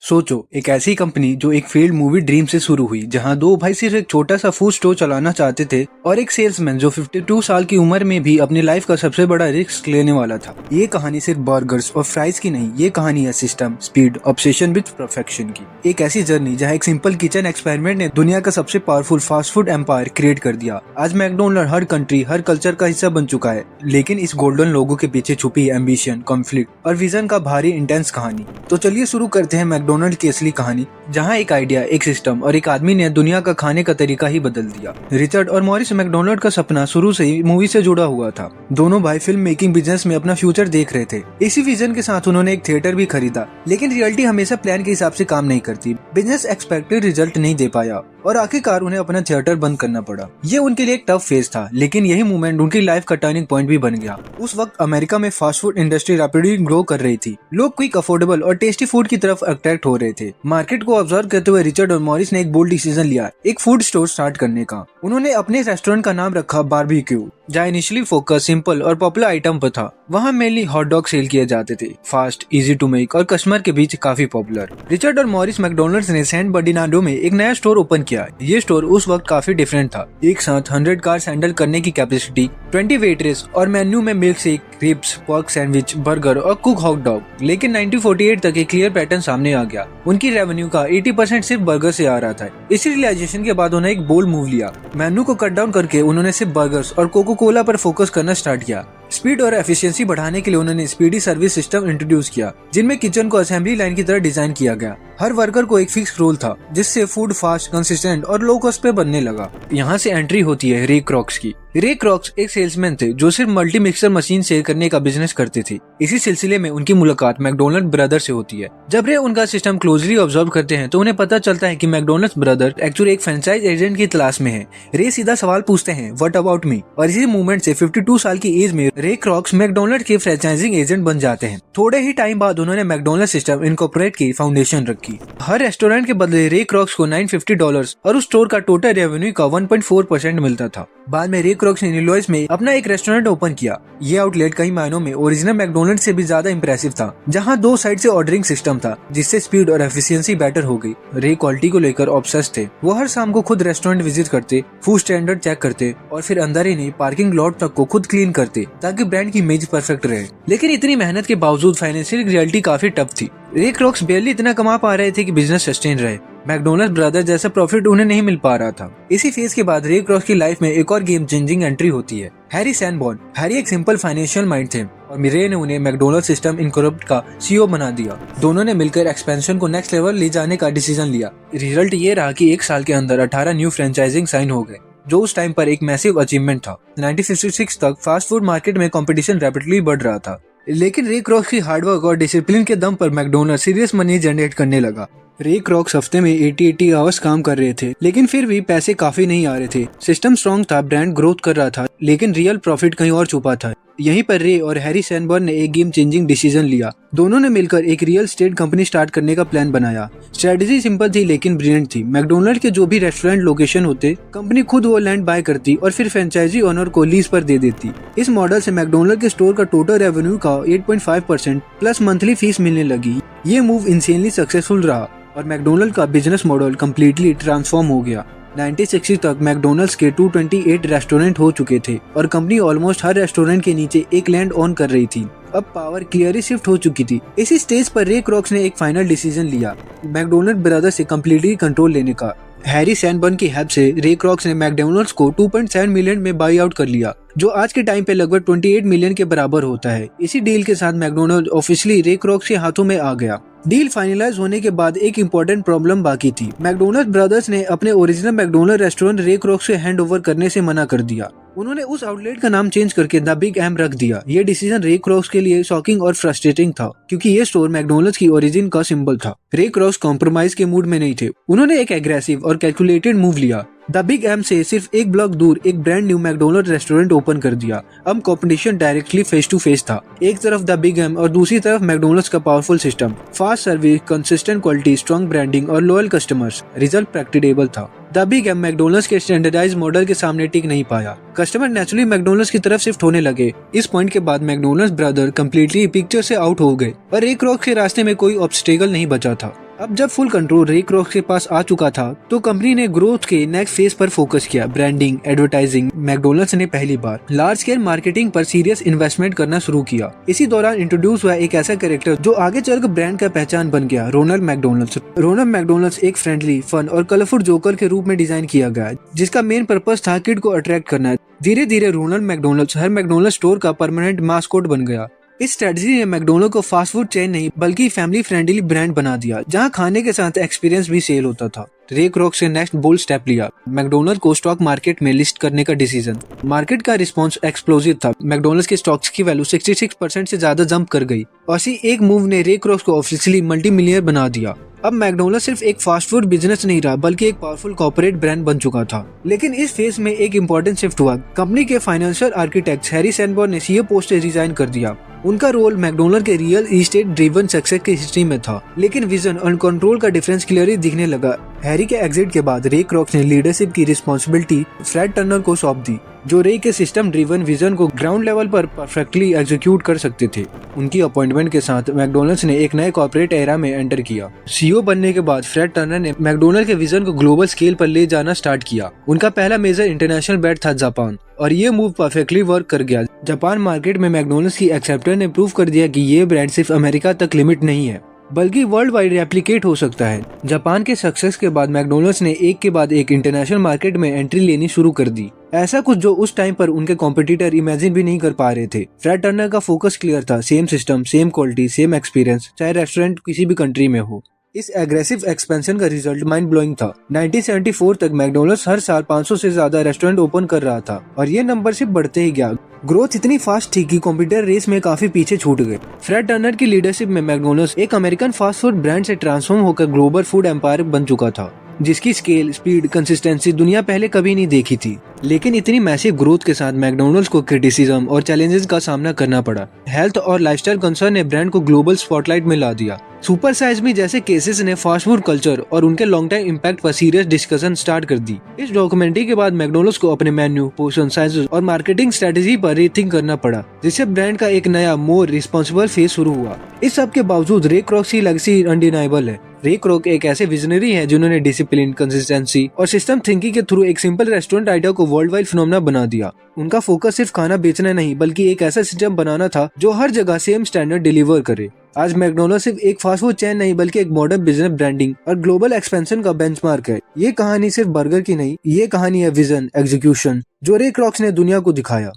सोचो, एक ऐसी कंपनी जो एक फेल्ड मूवी ड्रीम से शुरू हुई, जहां दो भाई सिर्फ एक छोटा सा फूड स्टोर चलाना चाहते थे और एक सेल्समैन जो 52 साल की उम्र में भी अपनी लाइफ का सबसे बड़ा रिस्क लेने वाला था। ये कहानी सिर्फ बर्गर्स और फ्राइज की नहीं, ये कहानी है system, speed, obsession with perfection की। एक ऐसी जर्नी जहां एक सिंपल किचन एक्सपेरिमेंट ने दुनिया का सबसे powerful fast food empire create कर दिया। आज मैकडोनल्ड हर कंट्री, हर कल्चर का हिस्सा बन चुका है, लेकिन इस गोल्डन लोगो के पीछे छुपी एम्बिशन, कॉन्फ्लिक्ट और विजन का भारी इंटेंस कहानी। तो चलिए शुरू करते हैं मैकडोनल्ड की असली कहानी, जहां एक आइडिया, एक सिस्टम और एक आदमी ने दुनिया का खाने का तरीका ही बदल दिया। रिचर्ड और मॉरिस मैकडोनल्ड का सपना शुरू से ही मूवी से जुड़ा हुआ था। दोनों भाई फिल्म मेकिंग बिजनेस में अपना फ्यूचर देख रहे थे। इसी विजन के साथ उन्होंने एक थिएटर भी खरीदा, लेकिन रियलिटी हमेशा प्लान के हिसाब से काम नहीं करती। बिजनेस एक्सपेक्टेड रिजल्ट नहीं दे पाया और आखिरकार उन्हें अपना थिएटर बंद करना पड़ा। ये उनके लिए एक टफ फेज था, लेकिन यही मोमेंट उनकी लाइफ का टर्निंग पॉइंट भी बन गया। उस वक्त अमेरिका में fast food industry rapidly grow कर रही थी। लोग क्विक, अफोर्डेबल और टेस्टी फूड की तरफ अट्रैक्ट हो रहे थे। मार्केट को ऑब्जर्व करते हुए रिचर्ड और मॉरिस ने एक बोल्ड डिसीजन लिया, एक फूड स्टोर स्टार्ट करने का। उन्होंने अपने रेस्टोरेंट का नाम रखा बारबेक्यू, जहाँ इनिशियली फोकस सिंपल और पॉपुलर आइटम पर था। वहाँ मेनली हॉट डॉग सेल किए जाते थे, फास्ट, इजी टू मेक और कस्टमर के बीच काफी पॉपुलर। रिचर्ड और मॉरिस मैकडोनल्ड्स ने सैन बर्नार्डिनो में एक नया स्टोर ओपन किया। ये स्टोर उस वक्त काफी डिफरेंट था। एक साथ 100 कार्स हैंडल करने की कैपेसिटी, 20 वेटरेस और मेन्यू में milk shake, ribs, pork sandwich, burger और कुक हॉट डॉग। लेकिन 1948 तक एक क्लियर पैटर्न सामने आ गया। उनकी रेवेन्यू का 80% सिर्फ बर्गर से आ रहा था। इसी रियलाइजेशन के बाद उन्होंने एक बोल्ड मूव लिया। मेन्यू को कट डाउन करके उन्होंने सिर्फ बर्गर्स और कोको कोला पर फोकस करना स्टार्ट किया। स्पीड और एफिशिएंसी बढ़ाने के लिए उन्होंने स्पीडी सर्विस सिस्टम इंट्रोड्यूस किया, जिनमें किचन को असेंबली लाइन की तरह डिजाइन किया गया। हर वर्कर को एक फिक्स रोल था, जिससे फूड फास्ट, कंसिस्टेंट और लो कॉस्ट पे बनने लगा। यहाँ से एंट्री होती है रे क्रॉक्स की। रे क्रॉक्स एक सेल्समैन थे जो सिर्फ मल्टी मिक्सर मशीन सेल करने का बिजनेस करते थे। इसी सिलसिले में उनकी मुलाकात मैकडोनल्ड ब्रदर से होती है। जब रे उनका सिस्टम क्लोजली ऑब्जर्व करते हैं तो उन्हें पता चलता है कि मैकडोनल्ड ब्रदर एक्चुअली एक फ्रेंचाइज एजेंट की तलाश में है। रे सीधा सवाल पूछते हैं, व्हाट अबाउट मी? और इसी मूवमेंट से 52 साल की एज में रे क्रॉक्स मैकडोनल्ड के फ्रेंचाइजिंग एजेंट बन जाते हैं। थोड़े ही टाइम बाद उन्होंने मैकडोनल्ड सिस्टम इनकॉर्पोरेट की फाउंडेशन रखी। हर रेस्टोरेंट के बदले रे क्रॉक्स को $950 और उस स्टोर का टोटल रेवेन्यू का 1.4% मिलता था। बाद में रे क्रॉक्स ने इलिनॉइस में अपना एक रेस्टोरेंट ओपन किया। ये आउटलेट कई मायनों में ओरिजिनल मैकडोनल्ड से भी ज्यादा इंप्रेसिव था, जहां 2 साइड से ऑर्डरिंग सिस्टम था, जिससे स्पीड और एफिशिएंसी बेटर हो गई। रे क्वालिटी को लेकर ऑब्सेस्ड थे। वो हर शाम को खुद रेस्टोरेंट विजिट करते, फूड स्टैंडर्ड चेक करते और फिर अंदर ही नहीं, पार्किंग लॉट तक को खुद क्लीन करते, ताकि ब्रांड की इमेज परफेक्ट रहे। लेकिन इतनी मेहनत के बावजूद फाइनेंशियल रियलिटी काफी टफ थी। रे क्रॉक्स बेरली इतना कमा पा रहे थे कि बिजनेस सस्टेन रहे। मैकडोनल्ड ब्रदर जैसा प्रॉफिट उन्हें नहीं मिल पा रहा था। इसी फेज के बाद रे क्रॉक्स की लाइफ में एक और गेम चेंजिंग एंट्री होती है, हैरी सैनबॉर्न। हैरी एक सिंपल फाइनेंशियल माइंड थे और रे ने उन्हें मैकडोनल्ड सिस्टम इनकॉर्पोरेट का सीईओ बना दिया। दोनों ने मिलकर एक्सपेंशन को नेक्स्ट लेवल ले जाने का डिसीजन लिया। रिजल्ट ये रहा कि 1 साल के अंदर 18 न्यू फ्रेंचाइजिंग साइन हो गए, जो उस टाइम पर एक मैसिव अचीवमेंट था। 1966 तक फास्ट फूड मार्केट में कंपटीशन रैपिडली बढ़ रहा था, लेकिन रे क्रॉक्स की हार्डवर्क और डिसिप्लिन के दम पर मैकडोनल्ड सीरियस मनी जनरेट करने लगा। रे क्रॉक्स हफ्ते में 80 आवर्स काम कर रहे थे, लेकिन फिर भी पैसे काफी नहीं आ रहे थे। सिस्टम स्ट्रॉन्ग था, ब्रांड ग्रोथ कर रहा था, लेकिन रियल प्रॉफिट कहीं और छुपा था। यहीं पर रे और हैरी सैनबर्न ने एक गेम चेंजिंग डिसीजन लिया। दोनों ने मिलकर एक रियल स्टेट कंपनी स्टार्ट करने का प्लान बनाया। स्ट्रेटजी सिंपल थी लेकिन ब्रिलियंट थी। मैकडोनल्ड के जो भी रेस्टोरेंट लोकेशन होते, कंपनी खुद वो लैंड बाय करती और फिर फ्रेंचाइजी ओनर को लीज पर दे देती। इस मॉडल से मैकडोनल्ड के स्टोर का टोटल रेवेन्यू का 8.5% प्लस मंथली फीस मिलने लगी। ये मूव इंसेनली सक्सेसफुल रहा और मैकडोनल्ड का बिजनेस मॉडल कम्प्लीटली ट्रांसफॉर्म हो गया। 1960 तक मैकडोनल्ड्स के 228 रेस्टोरेंट हो चुके थे और कंपनी ऑलमोस्ट हर रेस्टोरेंट के नीचे एक लैंड ऑन कर रही थी। अब पावर क्लियरली शिफ्ट हो चुकी थी। इसी स्टेज पर रे क्रॉक्स ने एक फाइनल डिसीजन लिया, मैकडोनल्ड ब्रदर्स से कम्प्लीटली कंट्रोल लेने का। हैरी सैनबर्न की हेल्प से रे क्रॉक्स ने मैकडोनल्ड्स को 2.7 मिलियन में बाई आउट कर लिया, जो आज के टाइम पे लगभग 28 मिलियन के बराबर होता है। इसी डील के साथ मैकडोनल्ड ऑफिशियली रे क्रॉक्स के हाथों में आ गया। डील फाइनलाइज होने के बाद एक इम्पोर्टेंट प्रॉब्लम बाकी थी। मैकडोनल्ड ब्रदर्स ने अपने ओरिजिनल मैकडोनल्ड रेस्टोरेंट रे क्रॉक्स से हैंड ओवर करने से मना कर दिया। उन्होंने उस आउटलेट का नाम चेंज करके द बिग एम रख दिया। ये डिसीजन रे क्रॉक्स के लिए शॉकिंग और फ्रस्ट्रेटिंग था, क्योंकि ये स्टोर मैकडोनल्ड्स की ओरिजिन का सिंबल था। रे क्रॉक्स कॉम्प्रोमाइज के मूड में नहीं थे। उन्होंने एक एग्रेसिव और कैलकुलेटेड मूव लिया। द बिग एम से सिर्फ एक ब्लॉक दूर एक brand new McDonald restaurant open कर दिया। अब competition directly face to face था। एक तरफ द बिग एम और दूसरी तरफ मैकडोनल्ड्स का powerful system, fast service, consistent quality, strong branding और लॉयल कस्टमर्स। रिजल्ट प्रैक्टिकेबल था। द बिग एम मैकडोनल्ड्स के स्टैंडर्डाइज मॉडल के सामने टिक नहीं पाया। कस्टमर नेचुरली मैकडोनल्ड्स की तरफ शिफ्ट होने लगे। इस पॉइंट के बाद मैकडोनल्ड्स ब्रदर कंप्लीटली पिक्चर से आउट हो गए और रे क्रॉक्स के रास्ते में कोई ऑब्स्टेकल नहीं बचा था। अब जब फुल कंट्रोल रे क्रॉक्स के पास आ चुका था तो कंपनी ने ग्रोथ के नेक्स्ट फेज पर फोकस किया। Branding, advertising. मैकडोनल्ड्स ने पहली बार लार्ज स्केल मार्केटिंग पर सीरियस इन्वेस्टमेंट करना शुरू किया। इसी दौरान इंट्रोड्यूस हुआ एक ऐसा कैरेक्टर जो आगे चलकर ब्रांड का पहचान बन गया, रोनाल्ड मैकडोनल्ड्स। रोनाल्ड मैकडोनल्ड्स एक फ्रेंडली, फन और कलरफुल जोकर के रूप में डिजाइन किया गया, जिसका मेन पर्पस था किड को अट्रैक्ट करना। धीरे धीरे रोनाल्ड मैकडोनल्ड्स हर मैकडोनल्ड्स स्टोर का परमानेंट मास्कोट बन गया। इस स्ट्रेटजी ने मैकडोनल्ड को फास्ट फूड चेन नहीं बल्कि फैमिली फ्रेंडली ब्रांड बना दिया, जहां खाने के साथ एक्सपीरियंस भी सेल होता था। रे क्रॉक्स ने नेक्स्ट बोल्ड स्टेप लिया, मैकडोनल्ड को स्टॉक मार्केट में लिस्ट करने का डिसीजन। मार्केट का रिस्पांस एक्सप्लोसिव था। मैकडोनल्ड के स्टॉक्स की वैल्यू 66% से ज्यादा जंप कर गई और इसी एक मूव ने रे क्रॉक्स को ऑफिशियली मल्टी मिलियनर बना दिया। अब मैकडोनल्ड सिर्फ एक फास्ट फूड बिजनेस नहीं रहा बल्कि एक पावरफुल कॉर्पोरेट ब्रांड बन चुका था। लेकिन इस फेज में एक इंपॉर्टेंट शिफ्ट हुआ। कंपनी के फाइनेंशियल आर्किटेक्ट हैरी सैनबर्न ने सीईओ पोस्ट से रिजाइन कर दिया। उनका रोल मैकडोनल्ड के रियल एस्टेट ड्रिवन सक्सेस की हिस्ट्री में था, लेकिन विजन और कंट्रोल का डिफरेंस क्लियरली दिखने लगा। हैरी के एग्जिट के बाद रे क्रॉक्स ने लीडरशिप की रिस्पॉन्सिबिलिटी फ्रेड टर्नर को सौंप दी, जो रे के सिस्टम ड्रिवन विजन को ग्राउंड लेवल पर परफेक्टली एग्जीक्यूट कर सकते थे। उनकी अपॉइंटमेंट के साथ मैकडोनल्ड्स ने एक नए कॉर्पोरेट एरा में एंटर किया। सीईओ बनने के बाद फ्रेड टर्नर ने मैकडोनल्ड के विजन को ग्लोबल स्केल पर ले जाना स्टार्ट किया। उनका पहला मेजर इंटरनेशनल बैट था जापान, और ये मूव परफेक्टली वर्क कर गया। जापान मार्केट में मैकडोनल्ड्स की एक्सेप्टेंस ने प्रूव कर दिया कि ये ब्रांड सिर्फ अमेरिका तक लिमिट नहीं है बल्कि वर्ल्ड वाइड रेप्लिकेट हो सकता है। जापान के सक्सेस के बाद मैकडोनल्ड्स ने एक के बाद एक इंटरनेशनल मार्केट में एंट्री लेनी शुरू कर दी, ऐसा कुछ जो उस टाइम पर उनके कॉम्पिटिटर इमेजिन भी नहीं कर पा रहे थे। फ्रेड टर्नर का फोकस क्लियर था, same system, same quality, same experience, चाहे रेस्टोरेंट किसी भी कंट्री में हो। इस एग्रेसिव एक्सपेंशन का रिजल्ट माइंड ब्लोइंग था। 1974 तक मैकडोनल्ड्स हर साल 500 से ज्यादा रेस्टोरेंट ओपन कर रहा था और ये नंबर सिर्फ बढ़ते ही गया। ग्रोथ इतनी फास्ट थी कि कंप्यूटर रेस में काफी पीछे छूट गए। फ्रेड टर्नर की लीडरशिप में मैकडोनल्ड्स एक अमेरिकन फास्ट फूड ब्रांड से ट्रांसफॉर्म होकर ग्लोबल फूड एम्पायर बन चुका था, जिसकी स्केल, स्पीड, कंसिस्टेंसी दुनिया पहले कभी नहीं देखी थी। लेकिन इतनी मैसिव ग्रोथ के साथ मैकडोनल्ड्स को क्रिटिसिज्म और चैलेंजेस का सामना करना पड़ा। हेल्थ और लाइफस्टाइल कंसर्न ने ब्रांड को ग्लोबल स्पॉटलाइट में ला दिया। सुपर साइज मी जैसे केसेस ने फास्ट फूड कल्चर और उनके लॉन्ग टाइम इम्पैक्ट पर सीरियस डिस्कशन स्टार्ट कर दी। इस डॉक्यूमेंट्री के बाद मैकडोनल्ड्स को अपने मेन्यू, पोर्शन साइजेस और मार्केटिंग स्ट्रेटेजी पर रीथिंक करना पड़ा, जिससे ब्रांड का एक नया मोर रिस्पॉन्सिबल फेज शुरू हुआ। इस सब के बावजूद रे क्रॉक्स की लेगेसी अनडिनाइबल है। रे क्रॉक एक ऐसे विजनरी है जिन्होंने डिसिप्लिन, कंसिस्टेंसी और सिस्टम थिंकिंग के थ्रू एक सिंपल रेस्टोरेंट आइडिया को वर्ल्ड वाइड फिनोमेना बना दिया। उनका फोकस सिर्फ खाना बेचना नहीं बल्कि एक ऐसा सिस्टम बनाना था जो हर जगह सेम स्टैंडर्ड डिलीवर करे। आज मैकडोनल्ड सिर्फ एक फास्ट फूड चेन नहीं बल्कि एक मॉडर्न बिजनेस, ब्रांडिंग और ग्लोबल एक्सपेंशन का बेंचमार्क है। ये कहानी सिर्फ बर्गर की नहीं, ये कहानी है विजन, एग्जीक्यूशन, जो रे क्रॉक्स ने दुनिया को दिखाया।